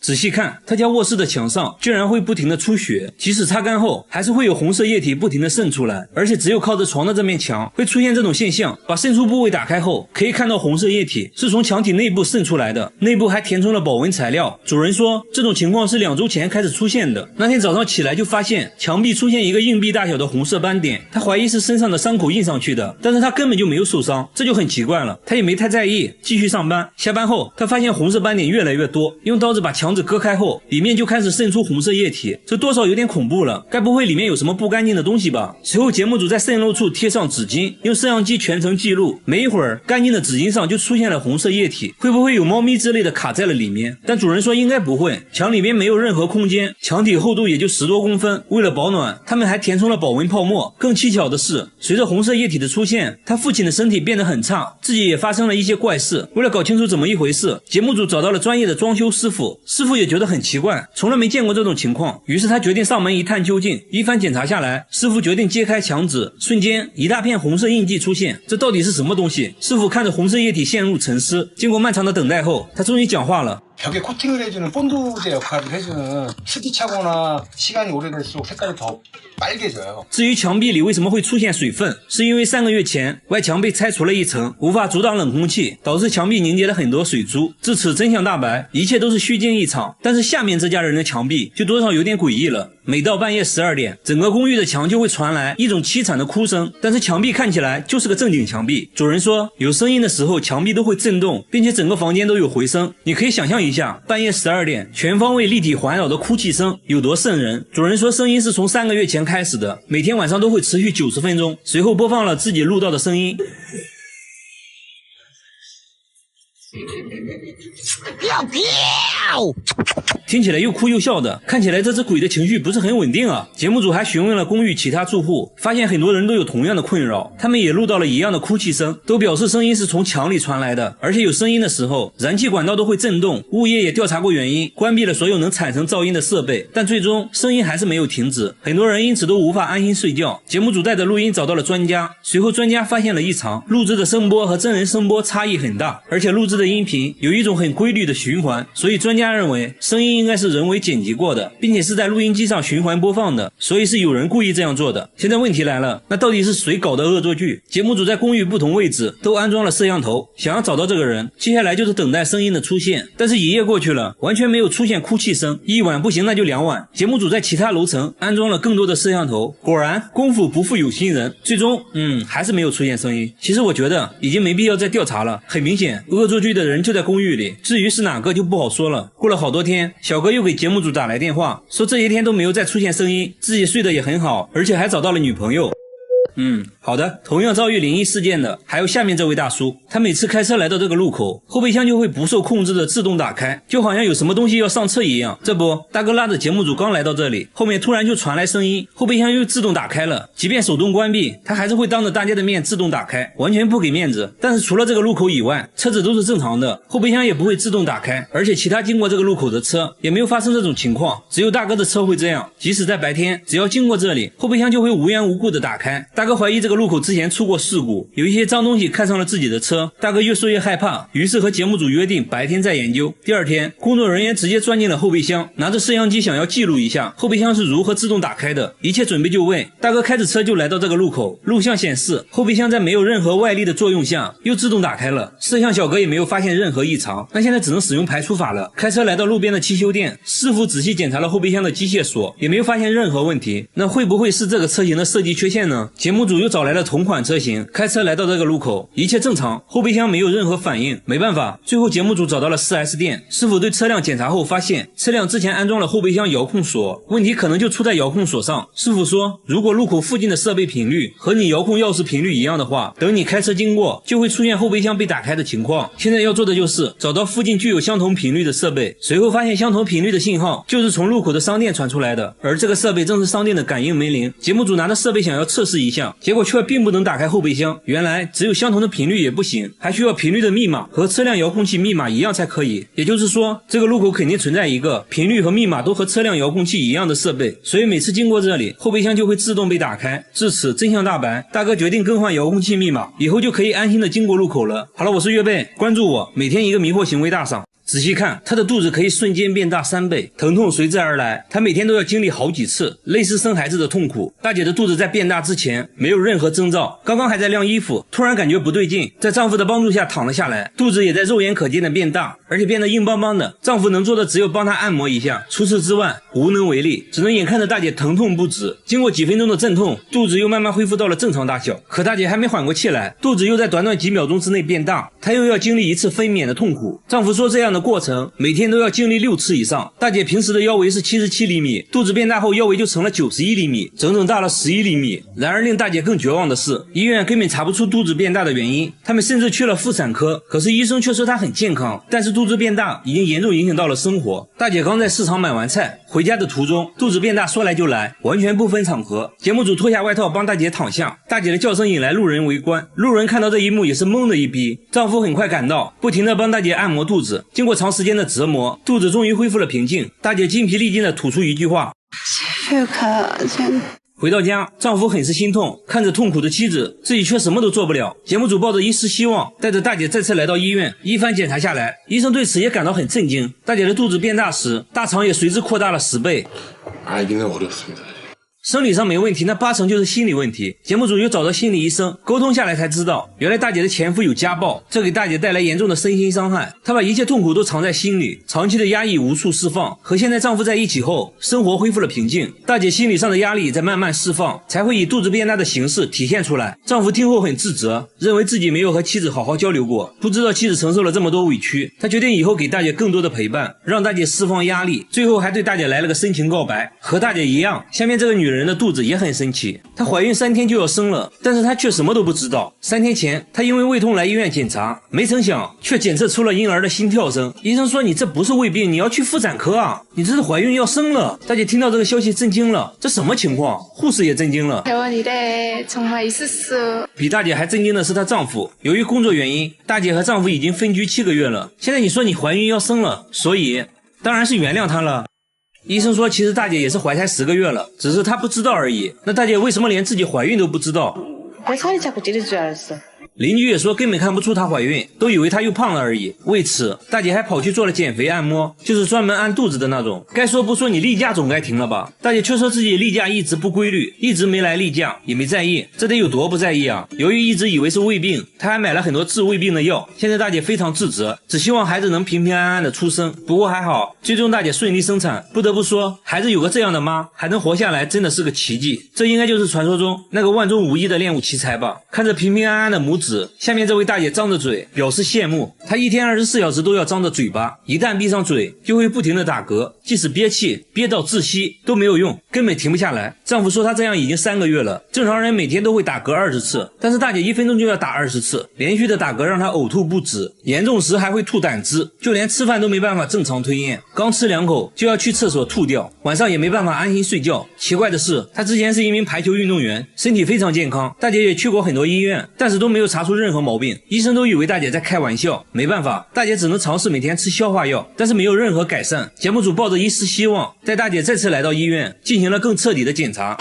仔细看，他家卧室的墙上居然会不停的出血，即使擦干后还是会有红色液体不停的渗出来，而且只有靠着床的这面墙会出现这种现象。把渗出部位打开后，可以看到红色液体是从墙体内部渗出来的，内部还填充了保温材料。主人说这种情况是2周前开始出现的，那天早上起来就发现墙壁出现一个硬币大小的红色斑点，他怀疑是身上的伤口印上去的，但是他根本就没有受伤，这就很奇怪了。他也没太在意，继续上班。下班后他发现红色斑点越来越多，用刀子把墙纸割开后，里面就开始渗出红色液体，这多少有点恐怖了，该不会里面有什么不干净的东西吧？随后节目组在渗漏处贴上纸巾，用摄像机全程记录，没一会儿干净的纸巾上就出现了红色液体，会不会有猫咪之类的卡在了里面？但主人说应该不会，墙里面没有任何空间，墙体厚度也就10多公分，为了保暖他们还填充了保温泡沫。更蹊跷的是，随着红色液体的出现，他父亲的身体变得很差，自己也发生了一些怪事。为了搞清楚怎么一回事，节目组找到了专业的装修师傅，师傅也觉得很奇怪，从来没见过这种情况，于是他决定上门一探究竟。一番检查下来，师傅决定揭开墙纸，瞬间一大片红色印记出现，这到底是什么东西？师傅看着红色液体陷入沉思，经过漫长的等待后，他终于讲话了。 벽에 코팅을 해주는 본드제 역할을 해주는 습기 차거나 시간이 오래될수록 색깔이 더 빨개져요. 至于墙壁里为什么会出现水分，是因为3个月前外墙被拆除了一层，无法阻挡冷空气，导致墙壁凝结了很多水珠。至此真相大白，一切都是虚惊一场。但是下面这家人的墙壁就多少有点诡异了。每到半夜12点，整个公寓的墙就会传来一种凄惨的哭声，但是墙壁看起来就是个正经墙壁。主人说，有声音的时候墙壁都会震动，并且整个房间都有回声。你可以想象一下，半夜12点，全方位立体环绕的哭泣声有多瘆人。主人说，声音是从3个月前开始的，每天晚上都会持续90分钟。随后播放了自己录到的声音。听起来又哭又笑的，看起来这只鬼的情绪不是很稳定啊。节目组还询问了公寓其他住户，发现很多人都有同样的困扰，他们也录到了一样的哭泣声，都表示声音是从墙里传来的，而且有声音的时候，燃气管道都会震动。物业也调查过原因，关闭了所有能产生噪音的设备，但最终声音还是没有停止，很多人因此都无法安心睡觉。节目组带着录音找到了专家，随后专家发现了异常，录制的声波和真人声波差异很大，而且录制的音频有一种很规律的循环，所以专家认为声音应该是人为剪辑过的，并且是在录音机上循环播放的，所以是有人故意这样做的。现在问题来了，那到底是谁搞的恶作剧？节目组在公寓不同位置都安装了摄像头，想要找到这个人，接下来就是等待声音的出现。但是1夜过去了，完全没有出现哭泣声，一晚不行那就2晚。节目组在其他楼层安装了更多的摄像头，果然功夫不负有心人，最终还是没有出现声音。其实我觉得已经没必要再调查了，很明显恶作剧的人就在公寓里，至于是哪个就不好说了。过了好多天，小哥又给节目组打来电话，说这些天都没有再出现声音，自己睡得也很好，而且还找到了女朋友。好的。同样遭遇灵异事件的还有下面这位大叔，他每次开车来到这个路口，后备箱就会不受控制的自动打开，就好像有什么东西要上车一样。这不，大哥拉着节目组刚来到这里，后面突然就传来声音，后备箱又自动打开了，即便手动关闭，他还是会当着大家的面自动打开，完全不给面子。但是除了这个路口以外，车子都是正常的，后备箱也不会自动打开，而且其他经过这个路口的车也没有发生这种情况，只有大哥的车会这样。即使在白天，只要经过这里，后备箱就会无缘无故的打开。大哥怀疑这个路口之前出过事故，有一些脏东西看上了自己的车，大哥越说越害怕，于是和节目组约定白天再研究。第二天，工作人员直接钻进了后备箱，拿着摄像机想要记录一下后备箱是如何自动打开的。一切准备就位，大哥开着车就来到这个路口，录像显示后备箱在没有任何外力的作用下又自动打开了，摄像小哥也没有发现任何异常。那现在只能使用排除法了，开车来到路边的汽修店，师傅仔细检查了后备箱的机械锁，也没有发现任何问题。那会不会是这个车型的设计缺陷呢？节目组又找来了同款车型，开车来到这个路口，一切正常，后备箱没有任何反应。没办法，最后节目组找到了 4S 店，师傅对车辆检查后发现车辆之前安装了后备箱遥控锁，问题可能就出在遥控锁上。师傅说，如果路口附近的设备频率和你遥控钥匙频率一样的话，等你开车经过就会出现后备箱被打开的情况。现在要做的就是找到附近具有相同频率的设备，随后发现相同频率的信号就是从路口的商店传出来的，而这个设备正是商店的感应门铃。节目组拿着设备想要测试一下，结果却并不能打开后备箱，原来只有相同的频率也不行，还需要频率的密码和车辆遥控器密码一样才可以。也就是说，这个路口肯定存在一个频率和密码都和车辆遥控器一样的设备，所以每次经过这里，后备箱就会自动被打开。至此真相大白，大哥决定更换遥控器密码，以后就可以安心的经过路口了。好了，我是月贝，关注我，每天一个迷惑行为大赏。仔细看，她的肚子可以瞬间变大3倍，疼痛随之而来，她每天都要经历好几次类似生孩子的痛苦。大姐的肚子在变大之前没有任何征兆，刚刚还在晾衣服，突然感觉不对劲，在丈夫的帮助下躺了下来，肚子也在肉眼可见的变大，而且变得硬邦邦的。丈夫能做的只有帮她按摩一下，除此之外无能为力，只能眼看着大姐疼痛不止。经过几分钟的阵痛，肚子又慢慢恢复到了正常大小，可大姐还没缓过气来，肚子又在短短几秒钟之内变大，她又要经历一次分娩的痛苦。丈夫说这样的过程每天都要经历6次以上。大姐平时的腰围是77厘米，肚子变大后腰围就成了91厘米，整整大了11厘米。然而令大姐更绝望的是，医院根本查不出肚子变大的原因，他们甚至去了妇产科，可是医生却说她很健康，但是肚子变大已经严重影响到了生活。大姐刚在市场买完菜，回家的途中肚子变大说来就来，完全不分场合。节目组脱下外套帮大姐躺下，大姐的叫声引来路人围观，路人看到这一幕也是懵的一逼。丈夫很快赶到，不停地帮大姐按摩肚子，经过长时间的折磨，肚子终于恢复了平静。大姐精疲力尽地吐出一句话：回到家，丈夫很是心痛，看着痛苦的妻子，自己却什么都做不了。节目组抱着一丝希望，带着大姐再次来到医院，一番检查下来，医生对此也感到很震惊。大姐的肚子变大时，大肠也随之扩大了10倍。生理上没问题，那8成就是心理问题。节目组又找到心理医生沟通下来，才知道原来大姐的前夫有家暴，这给大姐带来严重的身心伤害。她把一切痛苦都藏在心里，长期的压抑无处释放。和现在丈夫在一起后，生活恢复了平静，大姐心理上的压力在慢慢释放，才会以肚子变大的形式体现出来。丈夫听后很自责，认为自己没有和妻子好好交流过，不知道妻子承受了这么多委屈。他决定以后给大姐更多的陪伴，让大姐释放压力。最后还对大姐来了个深情告白。和大姐一样，下面这个女人的肚子也很神奇，她怀孕3天就要生了，但是她却什么都不知道。3天前，她因为胃痛来医院检查，没成想却检测出了婴儿的心跳声。医生说你这不是胃病，你要去妇产科啊，你这是怀孕要生了。大姐听到这个消息震惊了，这什么情况？护士也震惊了。比大姐还震惊的是她丈夫，由于工作原因，大姐和丈夫已经分居7个月了。现在你说你怀孕要生了，所以当然是原谅她了。医生说其实大姐也是怀胎10个月了，只是她不知道而已。那大姐为什么连自己怀孕都不知道？邻居也说根本看不出她怀孕，都以为她又胖了而已。为此，大姐还跑去做了减肥按摩，就是专门按肚子的那种。该说不说，你例假总该停了吧？大姐却说自己例假一直不规律，一直没来例假，也没在意，这得有多不在意啊？由于一直以为是胃病，她还买了很多治胃病的药。现在大姐非常自责，只希望孩子能平平安安的出生。不过还好，最终大姐顺利生产。不得不说，孩子有个这样的妈，还能活下来，真的是个奇迹。这应该就是传说中那个万中无一的练武奇才吧？看着平平安安的母子，下面这位大姐张着嘴表示羡慕。她一天24小时都要张着嘴巴，一旦闭上嘴就会不停地打嗝，即使憋气憋到窒息都没有用，根本停不下来。丈夫说她这样已经3个月了，正常人每天都会打嗝20次，但是大姐1分钟就要打20次，连续的打嗝让她呕吐不止，严重时还会吐胆汁，就连吃饭都没办法正常吞咽，刚吃2口就要去厕所吐掉，晚上也没办法安心睡觉。奇怪的是，她之前是一名排球运动员，身体非常健康，大姐也去过很多医院，但是都没有查出任何毛病，医生都以为大姐在开玩笑。没办法，大姐只能尝试每天吃消化药，但是没有任何改善。节目组抱着一丝希望，带大姐再次来到医院，进行了更彻底的检查。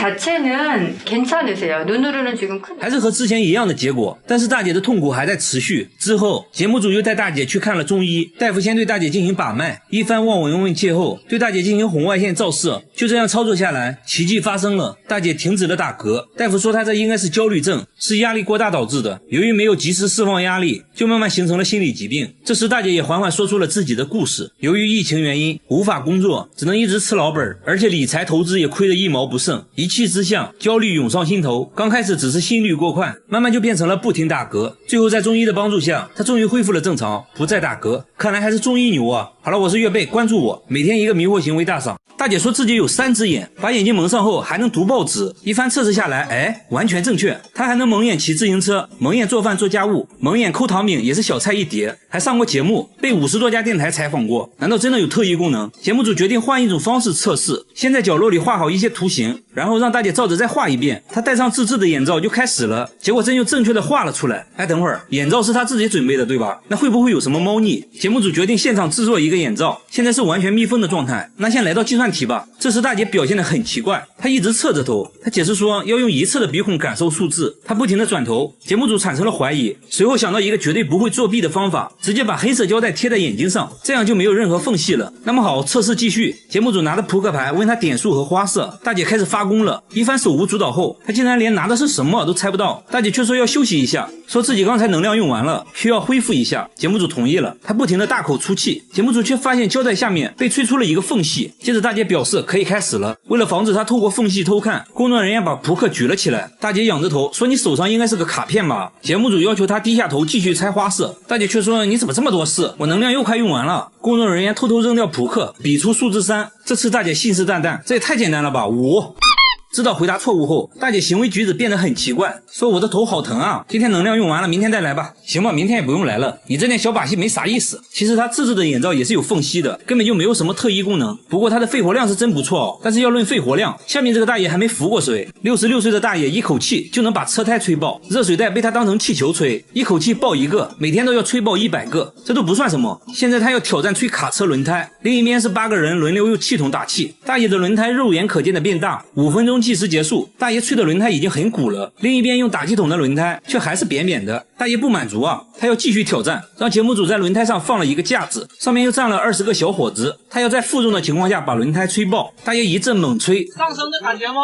还是和之前一样的结果，但是大姐的痛苦还在持续。之后，节目组又带大姐去看了中医，大夫先对大姐进行把脉，一番望闻问切后，对大姐进行红外线照射。就这样操作下来，奇迹发生了，大姐停止了打嗝。大夫说她这应该是焦虑症，是压力过大导致的，由于没有及时释放压力，就慢慢形成了心理疾病。这时大姐也缓缓说出了自己的故事，由于疫情原因无法工作，只能一直吃老本，而且理财投资也亏得一毛不剩，一气之下焦虑涌上心头。刚开始只是心率过快，慢慢就变成了不停打嗝，最后在中医的帮助下，她终于恢复了正常，不再打嗝。看来还是中医牛啊。好了，我是岳贝，关注我，每天一个迷惑行为大赏。大姐说自己有3只眼，把眼睛蒙上后还能读报纸，一番测试下来，完全正确。她还能蒙眼骑自行车，蒙眼做饭做家务，蒙眼抠糖饼也是小菜一碟，还上过节目，被50多家电台采访过。难道真的有特异功能？节目组决定换一种方式测试，先在角落里画好一些图形，然后让大姐照着再画一遍。她戴上自制的眼罩就开始了，结果真就正确的画了出来。等会儿，眼罩是她自己准备的对吧？那会不会有什么猫腻？节目组决定现场制作一个眼罩，现在是完全密封的状态。那先来到计算题吧。这时大姐表现得很奇怪，她一直侧着头，她解释说要用一侧的鼻孔感受数字，她不停地转头。节目组产产生了怀疑，随后想到一个绝对不会作弊的方法，直接把黑色胶带贴在眼睛上，这样就没有任何缝隙了。那么好，测试继续。节目组拿着扑克牌问他点数和花色，大姐开始发功了。一番手舞足蹈后，她竟然连拿的是什么都猜不到。大姐却说要休息一下，说自己刚才能量用完了，需要恢复一下。节目组同意了，她不停的大口出气。节目组却发现胶带下面被吹出了一个缝隙，接着大姐表示可以开始了。为了防止她透过缝隙偷看，工作人员把扑克举了起来。大姐仰着头说：“你手上应该是个卡片吧？”节目组要求她低下头继续猜花色，大姐却说：“你怎么这么多事？我能量又快用完了。”工作人员偷偷扔掉扑克，比出数字3。这次大姐信誓旦旦：“这也太简单了吧，5。”知道回答错误后，大姐行为举止变得很奇怪，说我的头好疼啊，今天能量用完了，明天再来吧。行吧，明天也不用来了，你这点小把戏没啥意思。其实她自制的眼罩也是有缝隙的，根本就没有什么特异功能。不过她的肺活量是真不错哦，但是要论肺活量，下面这个大爷还没浮过水。66岁的大爷一口气就能把车胎吹爆，热水袋被他当成气球吹，一口气爆一个，每天都要吹爆100个，这都不算什么。现在他要挑战吹卡车轮胎，另一边是8个人轮流用气筒打气，大爷的轮胎肉眼可见的变大，5分钟计时结束，大爷吹的轮胎已经很鼓了，另一边用打气筒的轮胎却还是扁扁的。大爷不满足啊，他要继续挑战，让节目组在轮胎上放了一个架子，上面又站了20个小伙子，他要在负重的情况下把轮胎吹爆。大爷一阵猛吹，上升的感觉吗？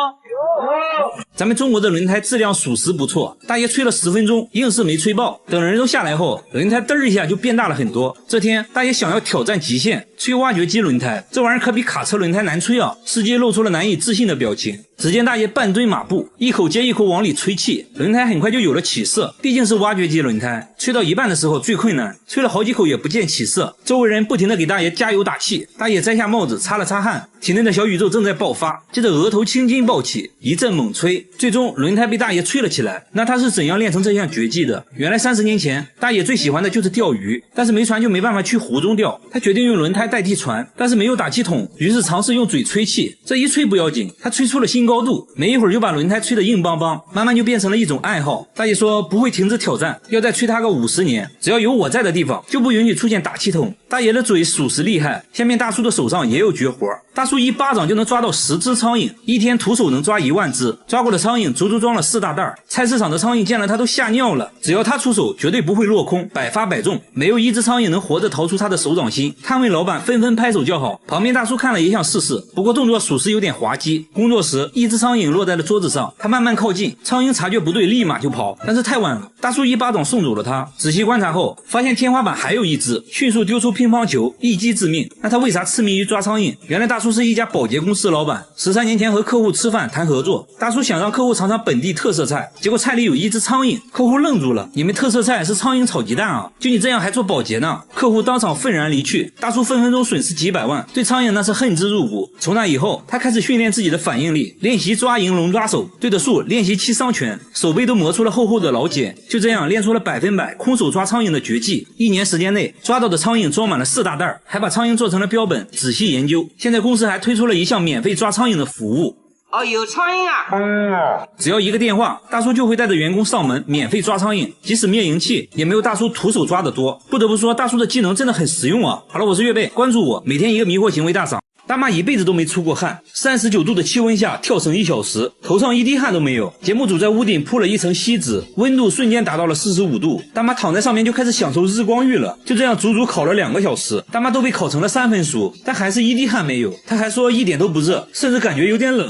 咱们中国的轮胎质量属实不错，大爷吹了10分钟，硬是没吹爆。等人都下来后，轮胎嘚一下就变大了很多。这天，大爷想要挑战极限，吹挖掘机轮胎，这玩意儿可比卡车轮胎难吹啊！司机露出了难以置信的表情。只见大爷半蹲马步，一口接一口往里吹气，轮胎很快就有了起色。毕竟是挖掘机轮胎，吹到一半的时候最困难，吹了好几口也不见起色。周围人不停地给大爷加油打气，大爷摘下帽子擦了擦汗，体内的小宇宙正在爆发。接着额头青筋暴起，一阵猛吹，最终轮胎被大爷吹了起来。那他是怎样练成这项绝技的？原来30年前，大爷最喜欢的就是钓鱼，但是没船就没办法去湖中钓，他决定用轮胎代替船，但是没有打气筒，于是尝试用嘴吹气。这一吹不要紧，他吹出了新高度，没一会儿就把轮胎吹得硬邦邦，慢慢就变成了一种爱好。大爷说不会停止挑战，要再吹他个50年，只要有我在的地方就不允许出现打气筒。大爷的嘴属实厉害，下面大叔的手上也有绝活，大叔一巴掌就能抓到10只苍蝇，一天徒手能抓1万只，抓过的苍蝇足足装了4大袋。菜市场的苍蝇见了他都吓尿了，只要他出手绝对不会落空，百发百中，没有一只苍蝇能活着逃出他的手掌心。摊位老板纷纷拍手叫好，旁边大叔看了也想试试，不过动作属实有点滑稽。工作时，一只苍蝇落在了桌子上，他慢慢靠近，苍蝇察觉不对立马就跑，但是太晚了，大叔一巴掌送走了他。仔细观察后发现天花板还有一只，迅速丢出乒乓球，一击致命。那他为啥痴迷于抓苍蝇？原来大叔是一家保洁公司老板，13年前和客户吃饭谈合作，大叔想让客户尝尝本地特色菜，结果菜里有一只苍蝇，客户愣住了，你们特色菜是苍蝇炒鸡蛋啊？就你这样还做保洁呢？客户当场愤然离去，大叔分分钟损失几百万，对苍蝇那是恨之入骨。从那以后，他开始训练自己的反应力，练习抓蝇龙抓手，对着树练习7伤拳，手背都磨出了厚厚的老茧，就这样练出了100%空手抓苍蝇的绝技。1年时间内抓到的苍蝇装满了4大袋，还把苍蝇做成了标本，仔细研究。现在公司还推出了一项免费抓苍蝇的服务。哦，有苍蝇啊！只要一个电话，大叔就会带着员工上门免费抓苍蝇，即使灭蝇器也没有大叔徒手抓的多。不得不说，大叔的技能真的很实用啊！好了，我是岳贝，关注我，每天一个迷惑行为大赏。大妈一辈子都没出过汗，39度的气温下跳绳1小时，头上一滴汗都没有。节目组在屋顶铺了一层锡纸，温度瞬间达到了45度，大妈躺在上面就开始享受日光浴了。就这样足足烤了2个小时，大妈都被烤成了3分熟，但还是一滴汗没有。她还说一点都不热，甚至感觉有点冷。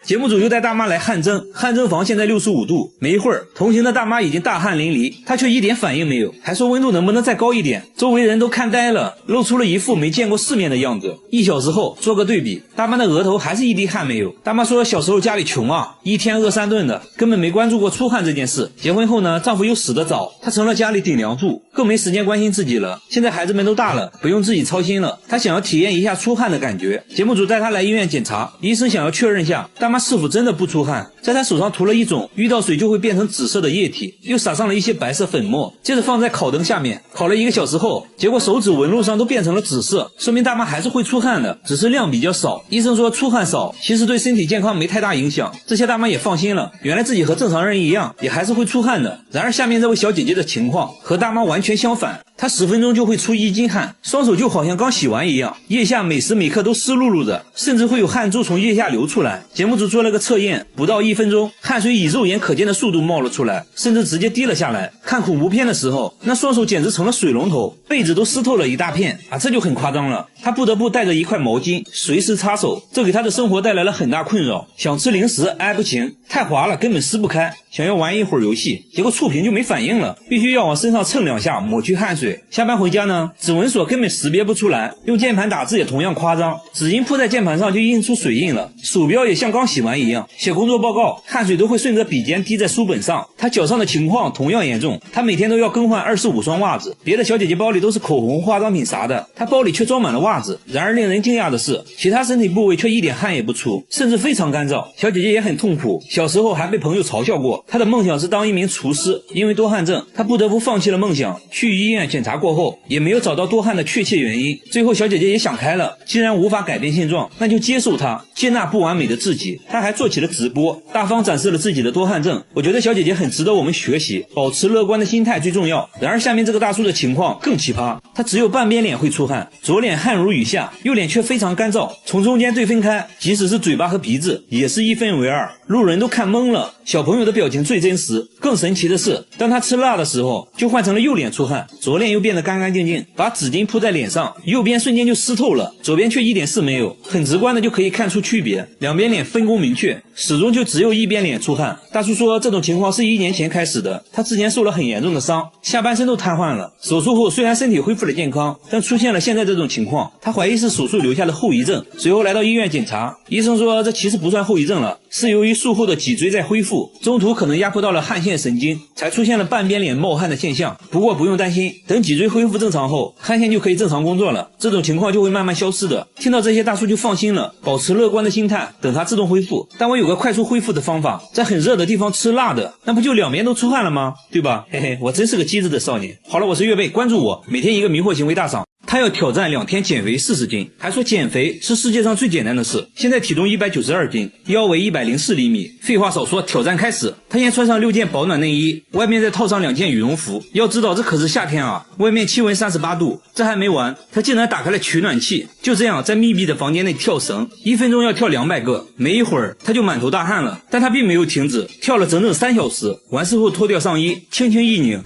节目组又带大妈来汗蒸，汗蒸房现在65度，没一会儿，同行的大妈已经大汗淋漓，她却一点反应没有，还说温度能不能再高一点。周围人都看呆了，露出了一副没见过世面的样子。1小时后做个对比，大妈的额头还是一滴汗没有。大妈说小时候家里穷啊，一天饿3顿的，根本没关注过出汗这件事。结婚后呢，丈夫又死得早，她成了家里顶梁柱，更没时间关心自己了。现在孩子们都大了，不用自己操心了，她想要体验一下出汗的感觉。节目组带她来医院检查，医生想要确认下大妈是否真的不出汗，在她手上涂了一种遇到水就会变成紫色的液体，又撒上了一些白色粉末，接着放在烤灯下面烤了1个小时后，结果手指纹路上都变成了紫色，说明大妈还是会出汗的，只是量比较少。医生说出汗少其实对身体健康没太大影响，这些大妈也放心了，原来自己和正常人一样也还是会出汗的。然而下面这位小姐姐的情况和大妈完全相反，他10分钟就会出1斤汗，双手就好像刚洗完一样，腋下每时每刻都湿漉漉的，甚至会有汗珠从腋下流出来。节目组做了个测验，不到1分钟，汗水以肉眼可见的速度冒了出来，甚至直接滴了下来。看恐怖片的时候，那双手简直成了水龙头，被子都湿透了一大片啊，这就很夸张了。他不得不带着一块毛巾随时擦手，这给他的生活带来了很大困扰。想吃零食挨不行，太滑了根本撕不开，想要玩一会儿游戏，结果触屏就没反应了，必须要往身上蹭2下抹去汗水。下班回家呢，指纹锁根本识别不出来，用键盘打字也同样夸张，纸巾铺在键盘上就印出水印了，鼠标也像刚洗完一样，写工作报告汗水都会顺着笔尖滴在书本上。他脚上的情况同样严重，他每天都要更换25双袜子，别的小姐姐包里都是口红化妆品啥的，他包里却装满了袜子。然而令人惊讶的是，其他身体部位却一点汗也不出，甚至非常干燥。小姐姐也很痛苦，小时候还被朋友嘲笑过，她的梦想是当一名厨师，因为多汗症她不得不放弃了梦想。去医院检查过后也没有找到多汗的确切原因，最后小姐姐也想开了，既然无法改变现状，那就接受它，接纳不完美的自己。她还做起了直播，大方展示了自己的多汗症。我觉得小姐姐很值得我们学习，保持乐观的心态最重要。然而下面这个大叔的情况更奇葩，他只有半边脸会出汗，左脸汗如雨下，右脸却非常干燥，从中间对分开，即使是嘴巴和鼻子也是1分为2，路人都看懵了。小朋友的表情最真实，更神奇的是，当他吃辣的时候就换成了右脸出汗，左脸又变得干干净净，把纸巾铺在脸上，右边瞬间就湿透了，左边却一点事没有，很直观的就可以看出区别，两边脸分工明确，始终就只有一边脸出汗。大叔说这种情况是1年前开始的，他之前受了很严重的伤，下半身都瘫痪了，手术后虽然身体恢复了健康，但出现了现在这种情况，他怀疑是手术留下的后遗症，随后来到医院检查，医生说这其实不算后遗症了，是由于术后的脊椎在恢复，中途可能压迫到了汗腺神经，才出现了半边脸冒汗的现象。不过不用担心，等脊椎恢复正常后，汗腺就可以正常工作了，这种情况就会慢慢消失的。听到这些大叔就放心了，保持乐观的心态，等它自动恢复。但我有个快速恢复的方法，在很热的地方吃辣的，那不就两边都出汗了吗？对吧？嘿嘿，我真是个机智的少年。好了，我是岳贝，关注我，每天一个迷惑行为大赏。他要挑战2天减肥40斤，还说减肥是世界上最简单的事。现在体重192斤，腰围104厘米。废话少说，挑战开始。他先穿上6件保暖内衣，外面再套上2件羽绒服。要知道这可是夏天啊，外面气温38度。这还没完，他竟然打开了取暖器，就这样在密闭的房间内跳绳，1分钟要跳200个。没一会儿他就满头大汗了，但他并没有停止，跳了整整3小时。完事后脱掉上衣，轻轻一拧。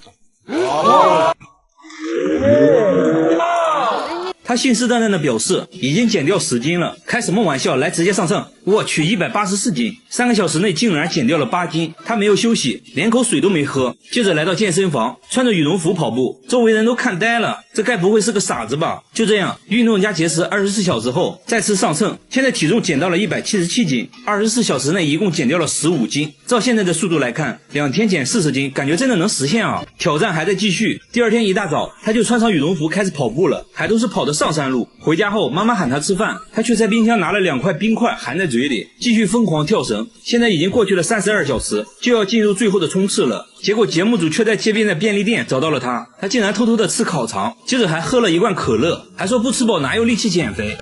他信誓旦旦地表示已经减掉10斤了，开什么玩笑，来直接上秤。我去，184斤，3个小时内竟然减掉了8斤。他没有休息，连口水都没喝，接着来到健身房，穿着羽绒服跑步，周围人都看呆了，这该不会是个傻子吧？就这样运动加节食24小时后再次上秤，现在体重减到了177斤，24小时内一共减掉了15斤。照现在的速度来看，2天减40斤，感觉真的能实现啊！挑战还在继续。第二天一大早，他就穿上羽绒服开始跑步了，还都是跑的上山路。回家后妈妈喊他吃饭，他却在冰箱拿了2块冰块含在嘴里，继续疯狂跳绳。现在已经过去了32小时，就要进入最后的冲刺了。结果节目组却在街边的便利店找到了他，他竟然偷偷的吃烤肠，接着还喝了1罐可乐，还说不吃饱哪有力气减肥。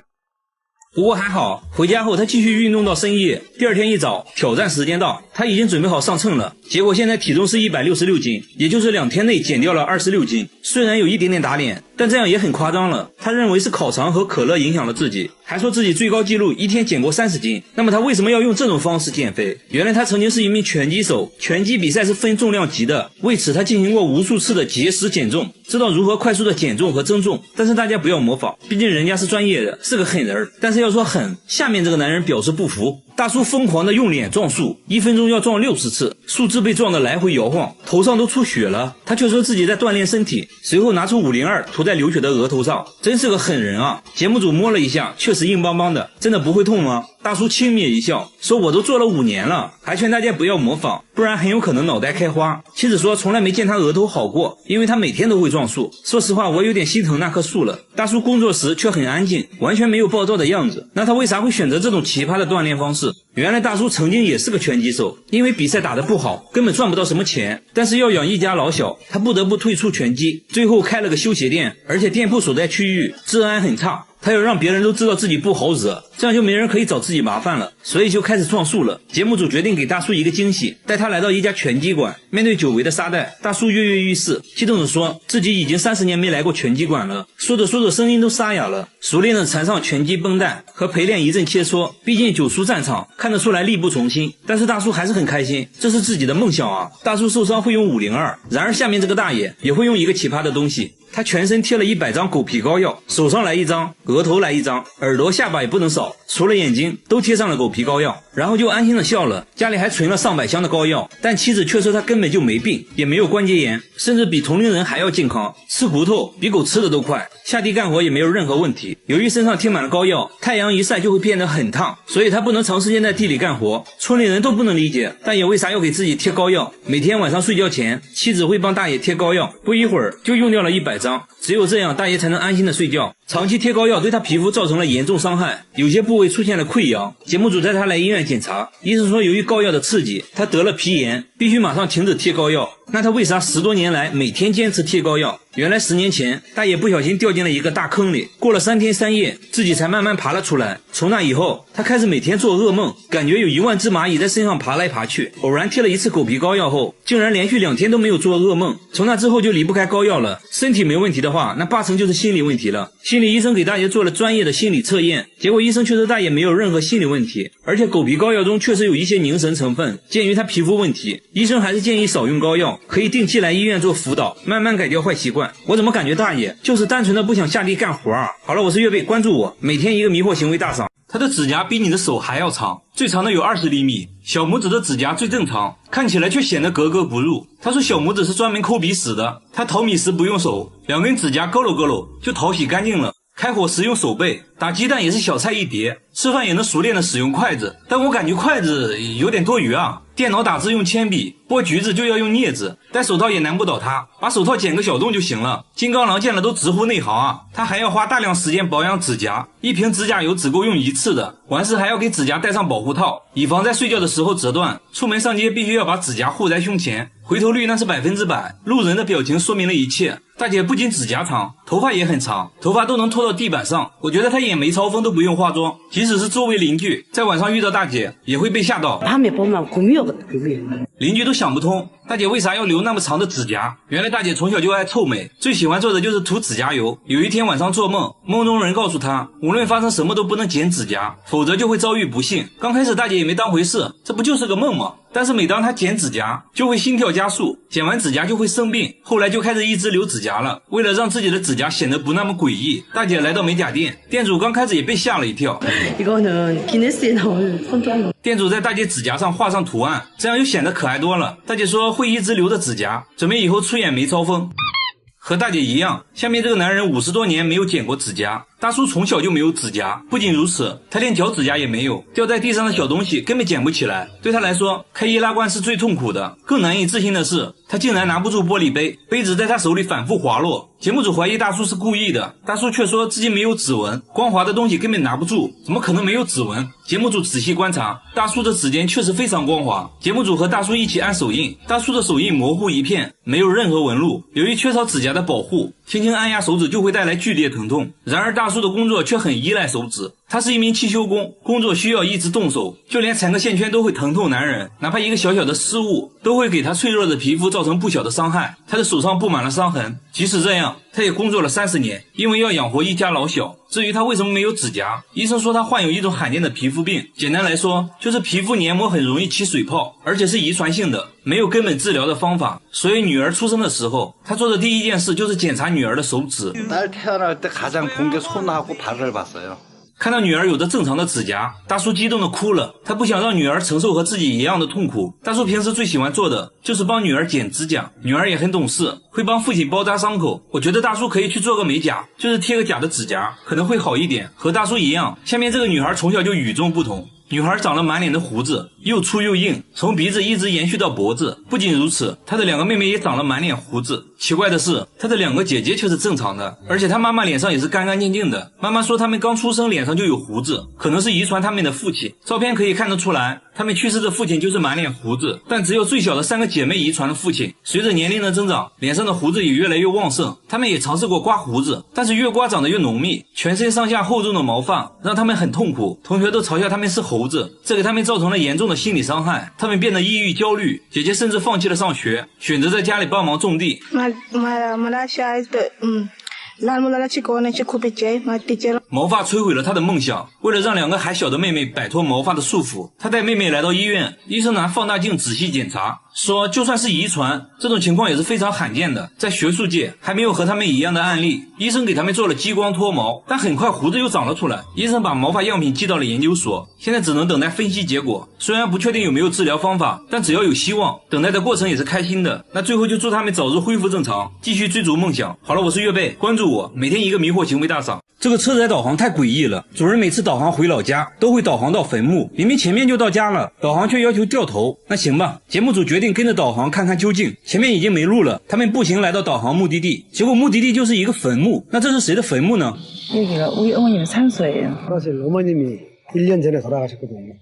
不过还好，回家后他继续运动到深夜。第二天一早，挑战时间到，他已经准备好上秤了。结果现在体重是166斤，也就是2天内减掉了26斤。虽然有一点点打脸，但这样也很夸张了。他认为是烤肠和可乐影响了自己，还说自己最高纪录1天减过30斤。那么他为什么要用这种方式减肥？原来他曾经是一名拳击手，拳击比赛是分重量级的，为此他进行过无数次的节食减重，知道如何快速的减重和增重。但是大家不要模仿，毕竟人家是专业的，是个狠人。但是要说狠，下面这个男人表示不服。大叔疯狂的用脸撞树，1分钟要撞60次，树枝被撞得来回摇晃，头上都出血了。他却说自己在锻炼身体，随后拿出502涂在流血的额头上，真是个狠人啊！节目组摸了一下，确实硬邦邦的，真的不会痛吗？大叔轻蔑一笑，说我都做了5年了，还劝大家不要模仿，不然很有可能脑袋开花。妻子说从来没见他额头好过，因为他每天都会撞树。说实话，我有点心疼那棵树了。大叔工作时却很安静，完全没有暴躁的样子，那他为啥会选择这种奇葩的锻炼方式？原来大叔曾经也是个拳击手，因为比赛打得不好，根本赚不到什么钱，但是要养一家老小，他不得不退出拳击，最后开了个修鞋店，而且店铺所在区域治安很差，他要让别人都知道自己不好惹，这样就没人可以找自己麻烦了，所以就开始撞树了。节目组决定给大叔一个惊喜，带他来到一家拳击馆。面对久违的沙袋，大叔跃跃欲试，激动地说自己已经30年没来过拳击馆了。说着说着声音都沙哑了，熟练地缠上拳击绷带，和陪练一阵切磋。毕竟久出战场，看得出来力不从心，但是大叔还是很开心，这是自己的梦想啊。大叔受伤会用502，然而下面这个大爷也会用一个奇葩的东西。他全身贴了100张狗皮膏药，手上来1张，额头来1张，耳朵下巴也不能少，除了眼睛都贴上了狗皮膏药，然后就安心的笑了。家里还存了上百箱的膏药，但妻子却说他根本就没病，也没有关节炎，甚至比同龄人还要健康，吃骨头比狗吃的都快，下地干活也没有任何问题。由于身上贴满了膏药，太阳一晒就会变得很烫，所以他不能长时间在地里干活。村里人都不能理解大爷为啥要给自己贴膏药。每天晚上睡觉前，妻子会帮大爷贴膏药，不一会儿就用掉了100张，只有这样大爷才能安心的睡觉。长期贴膏药对他皮肤造成了严重伤害，有些部位出现了溃疡。节目组带他来医院检查，医生说由于膏药的刺激，他得了皮炎，必须马上停止贴膏药。那他为啥10多年来每天坚持贴膏药？原来10年前大爷不小心掉进了一个大坑里，过了3天3夜自己才慢慢爬了出来。从那以后他开始每天做噩梦，感觉有1万只蚂蚁在身上爬来爬去。偶然贴了一次狗皮膏药后，竟然连续2天都没有做噩梦。从那之后就离不开膏药了。身体没问题的话，那8成就是心理问题了。心理医生给大爷做了专业的心理测验，结果医生却说大爷没有任何心理问题，而且狗皮膏药中确实有一些凝神成分，鉴于他皮肤问题，医生还是建议少用膏药，可以定期来医院做辅导，慢慢改掉坏习惯。我怎么感觉大爷就是单纯的不想下地干活啊？好了，我是岳贝，关注我，每天一个迷惑行为大赏。他的指甲比你的手还要长，最长的有20厘米，小拇指的指甲最正常，看起来却显得格格不入。他说小拇指是专门抠鼻屎的，他淘米时不用手，2根指甲勾搂勾搂就淘洗干净了。开火时用手背，打鸡蛋也是小菜一碟，吃饭也能熟练的使用筷子，但我感觉筷子有点多余啊。电脑打字用铅笔，剥橘子就要用镊子，戴手套也难不倒他，把手套剪个小洞就行了。金刚狼见了都直呼内行啊。他还要花大量时间保养指甲，一瓶指甲油只够用1次的，完事还要给指甲戴上保护套，以防在睡觉的时候折断。出门上街必须要把指甲护在胸前，回头率那是100%，路人的表情说明了一切。大姐不仅指甲长，头发也很长，头发都能拖到地板上，我觉得她眼眉超丰都不用化妆，即使是周围邻居在晚上遇到大姐也会被吓到。邻居都想不通大姐为啥要留那么长的指甲。原来大姐从小就爱臭美，最喜欢做的就是涂指甲油。有一天晚上做梦，梦中人告诉她无论发生什么都不能剪指甲，否则就会遭遇不幸。刚开始大姐也没当回事，这不就是个梦吗？但是每当她剪指甲就会心跳加速，剪完指甲就会生病，后来就开始一直留指甲了。为了让自己的指甲显得不那么诡异，大姐来到美甲店，店主刚开始也被吓了一跳。店主在大姐指甲上画上图案，这样又显得可爱多了。大姐说会一直留着指甲，准备以后出演梅超风。和大姐一样，下面这个男人50多年没有剪过指甲。大叔从小就没有指甲，不仅如此，他连脚指甲也没有，掉在地上的小东西根本捡不起来。对他来说，开易拉罐是最痛苦的。更难以置信的是，他竟然拿不住玻璃杯，杯子在他手里反复滑落。节目组怀疑大叔是故意的，大叔却说自己没有指纹，光滑的东西根本拿不住，怎么可能没有指纹？节目组仔细观察，大叔的指尖确实非常光滑。节目组和大叔一起按手印，大叔的手印模糊一片，没有任何纹路。由于缺少指甲的保护，轻轻按压手指就会带来剧烈疼痛。然而大叔的工作却很依赖手指，他是一名汽修工，工作需要一直动手，就连缠个线圈都会疼痛难忍，哪怕一个小小的失误都会给他脆弱的皮肤造成不小的伤害。他的手上布满了伤痕，即使这样，他也工作了30年，因为要养活一家老小。至于他为什么没有指甲，医生说他患有一种罕见的皮肤病，简单来说就是皮肤黏膜很容易起水泡，而且是遗传性的，没有根本治疗的方法。所以女儿出生的时候，他做的第一件事就是检查女儿的手指。看到女儿有着正常的指甲，大叔激动的哭了，他不想让女儿承受和自己一样的痛苦。大叔平时最喜欢做的就是帮女儿剪指甲，女儿也很懂事，会帮父亲包扎伤口。我觉得大叔可以去做个美甲，就是贴个假的指甲，可能会好一点。和大叔一样，下面这个女孩从小就与众不同。女孩长了满脸的胡子，又粗又硬，从鼻子一直延续到脖子。不仅如此，她的2个妹妹也长了满脸胡子。奇怪的是，她的2个姐姐却是正常的，而且她妈妈脸上也是干干净净的。妈妈说她们刚出生脸上就有胡子，可能是遗传他们的父亲。照片可以看得出来，他们去世的父亲就是满脸胡子，但只有最小的3个姐妹遗传了父亲。随着年龄的增长，脸上的胡子也越来越旺盛。他们也尝试过刮胡子，但是越刮长得越浓密，全身上下厚重的毛发让他们很痛苦。同学都嘲笑他们是猴子，这给他们造成了严重的心理伤害。他们变得抑郁焦虑，姐姐甚至放弃了上学，选择在家里帮忙种地。毛发摧毁了他的梦想。为了让2个还小的妹妹摆脱毛发的束缚，他带妹妹来到医院，医生拿放大镜仔细检查，说就算是遗传，这种情况也是非常罕见的，在学术界还没有和他们一样的案例。医生给他们做了激光脱毛，但很快胡子又长了出来。医生把毛发样品寄到了研究所，现在只能等待分析结果。虽然不确定有没有治疗方法，但只要有希望，等待的过程也是开心的。那最后就祝他们早日恢复正常，继续追逐梦想。好了，我是月贝，关注我，每天一个迷惑行为大赏。这个车载导航太诡异了，主人每次导航回老家都会导航到坟墓，明明前面就到家了，导航却要求掉头。那行吧，节目组决定跟着导航看看究竟。前面已经没路了，他们步行来到导航目的地，结果目的地就是一个坟墓。那这是谁的坟墓呢？ 여기가 우리 어머님 산소예요. 사실 어머님이 1년 전에 돌아가셨거든요.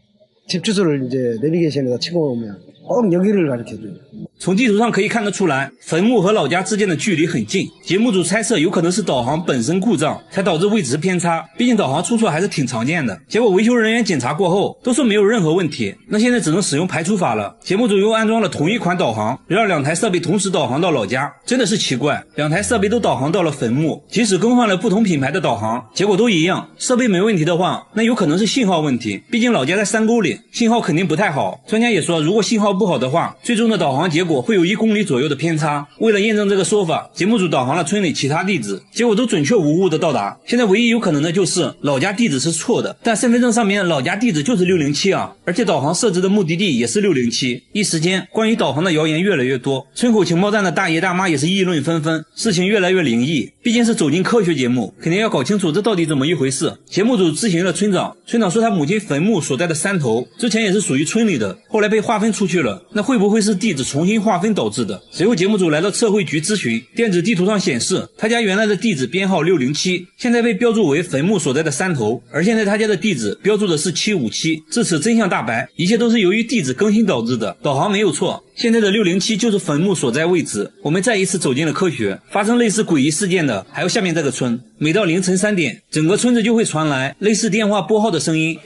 집 주소를 이제 내비게이션에다 찍어오면 꼭 여기를 가르쳐줘요. 从地图上可以看得出来，坟墓和老家之间的距离很近。节目组猜测有可能是导航本身故障，才导致位置偏差。毕竟导航出错还是挺常见的。结果维修人员检查过后，都说没有任何问题。那现在只能使用排除法了。节目组又安装了同一款导航，让2台设备同时导航到老家。真的是奇怪，2台设备都导航到了坟墓，即使更换了不同品牌的导航，结果都一样。设备没问题的话，那有可能是信号问题。毕竟老家在山沟里，信号肯定不太好。专家也说，如果信号不好的话，最终的导航结果会有1公里左右的偏差。为了验证这个说法，节目组导航了村里其他地址，结果都准确无误的到达。现在唯一有可能的就是老家地址是错的，但身份证上面老家地址就是607啊，而且导航设置的目的地也是607。一时间，关于导航的谣言越来越多，村口情报站的大爷大妈也是议论纷纷，事情越来越灵异。毕竟是走进科学节目，肯定要搞清楚这到底怎么一回事。节目组咨询了村长，村长说他母亲坟墓所在的山头之前也是属于村里的，后来被划分出去了，那会不会是地址重新划分导致的？随后节目组来到测绘局咨询，电子地图上显示他家原来的地址编号607，现在被标注为坟墓所在的山头，而现在他家的地址标注的是757。至此真相大白，一切都是由于地址更新导致的，导航没有错，现在的607就是坟墓所在位置。我们再一次走进了科学。发生类似诡异事件的还有下面这个村，每到凌晨3点，整个村子就会传来类似电话拨号的声音。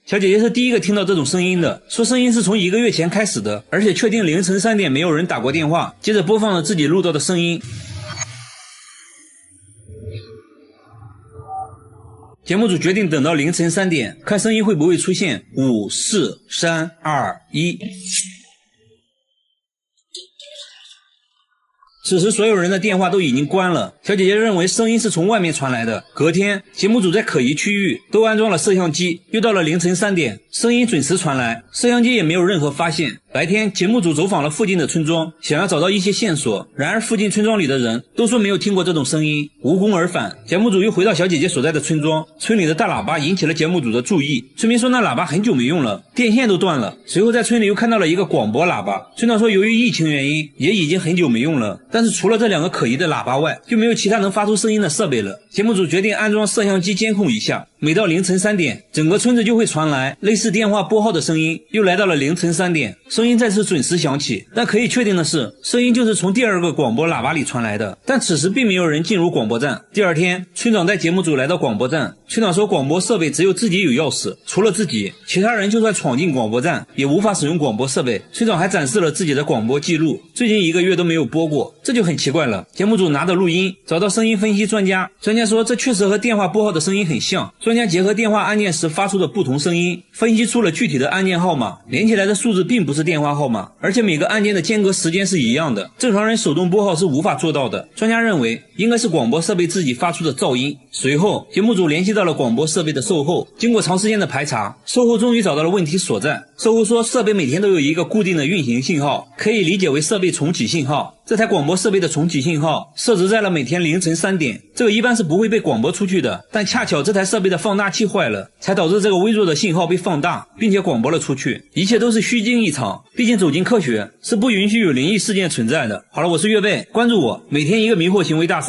小姐姐是第一个听到这种声音的，说声音是从1个月前开始的，而且确定凌晨3点没有人打过电话。接着播放了自己录到的声音。节目组决定等到凌晨3点，看声音会不会出现5、4、3、2、1。此时所有人的电话都已经关了，小姐姐认为声音是从外面传来的。隔天，节目组在可疑区域都安装了摄像机，又到了凌晨3点，声音准时传来，摄像机也没有任何发现。白天，节目组走访了附近的村庄，想要找到一些线索，然而附近村庄里的人都说没有听过这种声音，无功而返。节目组又回到小姐姐所在的村庄，村里的大喇叭引起了节目组的注意，村民说那喇叭很久没用了，电线都断了。随后在村里又看到了一个广播喇叭，村长说由于疫情原因，也已经很久没用了，但是除了这2个可疑的喇叭外，就没有其他能发出声音的设备了。节目组决定安装摄像机监控一下，每到凌晨3点，整个村子就会传来类似电话拨号的声音。又来到了凌晨3点，声音再次准时响起，但可以确定的是，声音就是从第2个广播喇叭里传来的。但此时并没有人进入广播站。第2天，村长带节目组来到广播站，村长说广播设备只有自己有钥匙，除了自己，其他人就算闯进广播站也无法使用广播设备。村长还展示了自己的广播记录，最近1个月都没有播过，这就很奇怪了。节目组拿着录音找到声音分析专家，专家说这确实和电话拨号的声音很像。专家结合电话按键时发出的不同声音，分析出了具体的按键号码，连起来的数字并不是电话号码，而且每个按键的间隔时间是一样的，正常人手动拨号是无法做到的。专家认为应该是广播设备自己发出的噪音。随后节目组联系到了广播设备的售后，经过长时间的排查，售后终于找到了问题所在。售后说设备每天都有一个固定的运行信号，可以理解为设备重启信号。这台广播设备的重启信号设置在了每天凌晨3点，这个一般是不会被广播出去的，但恰巧这台设备的放大器坏了，才导致这个微弱的信号被放大，并且广播了出去。一切都是虚惊一场，毕竟走进科学是不允许有灵异事件存在的。好了，我是月贝，关注我，每天一个迷惑行为大赏。